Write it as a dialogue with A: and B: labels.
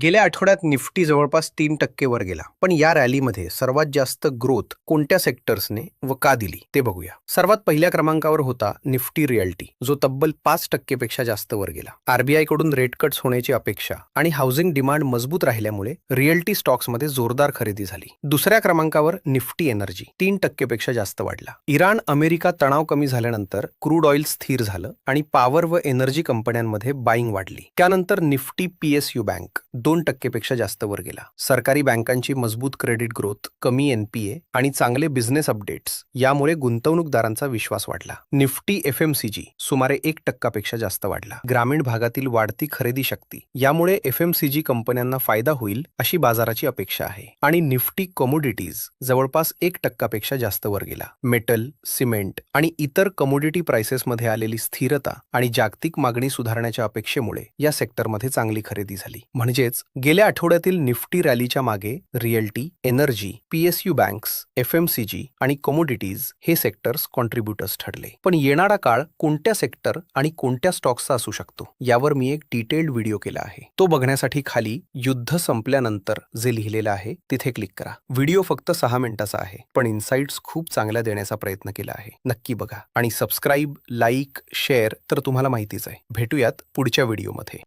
A: गेल्या आठवड्यात निफ्टी जवळपास 3% वर गेला. पण या रॅलीमध्ये सर्वात जास्त ग्रोथ कोणत्या सेक्टर्सने व का दिली ते बघूया. सर्वात पहिल्या क्रमांकावर होता निफ्टी रिअल्टी, जो तब्बल 5% पेक्षा जास्त वर गेला. आरबीआय कडून रेट कट्स होण्याची अपेक्षा आणि हाऊसिंग डिमांड मजबूत राहिल्यामुळे रिअल्टी स्टॉक्समध्ये जोरदार खरेदी झाली. दुसऱ्या क्रमांकावर निफ्टी एनर्जी 3% पेक्षा जास्त वाढला. इराण अमेरिका तणाव कमी झाल्यानंतर क्रूड ऑइल स्थिर झालं आणि पॉवर व एनर्जी कंपन्यांमध्ये बाईंग वाढली. त्यानंतर निफ्टी पीएसयू बँक 2% पेक्षा जास्त वर गेला. सरकारी बँकांची मजबूत क्रेडिट ग्रोथ, कमी एनपीए आणि चांगले बिझनेस अपडेट्स यामुळे गुंतवणूकदारांचा विश्वास वाढला. निफ्टी एफएमसीजी सुमारे 1% पेक्षा जास्त वाढला. ग्रामीण भागातील वाढती खरेदी शक्ती यामुळे एफएमसीजी कंपन्यांना फायदा होईल अशी बाजाराची अपेक्षा आहे. आणि निफ्टी कमोडिटीज जवळपास 1% पेक्षा जास्त वर गेला. मेटल, सिमेंट आणि इतर कमोडिटी प्राइसेसमध्ये आलेली स्थिरता आणि जागतिक मागणी सुधारण्याच्या अपेक्षेमुळे या सेक्टरमध्ये चांगली खरेदी झाली. म्हणजेच गेल्या आठवड्यातील निफ्टी रॅलीच्या मागे realty, energy, PSU banks, FMCG आणि कमोडिटीज हे सेक्टर्स कॉन्ट्रीब्युटर्स ठरले. पण येणारा काळ कोणत्या सेक्टर आणि कोणत्या स्टॉक्सचा असू शकतो यावर मी एक डिटेल्ड व्हिडिओ केला आहे. तो बघण्यासाठी खाली युद्ध संपल्यानंतर जे लिहिलेलं आहे तिथे क्लिक करा. व्हिडिओ फक्त 6 मिनिटाचा आहे, पण इन्साइट्स खूप चांगल्या देण्याचा प्रयत्न केला आहे. नक्की बघा आणि सबस्क्राईब, लाईक, शेअर तर तुम्हाला माहितीच आहे. भेटूयात पुढच्या व्हिडिओमध्ये.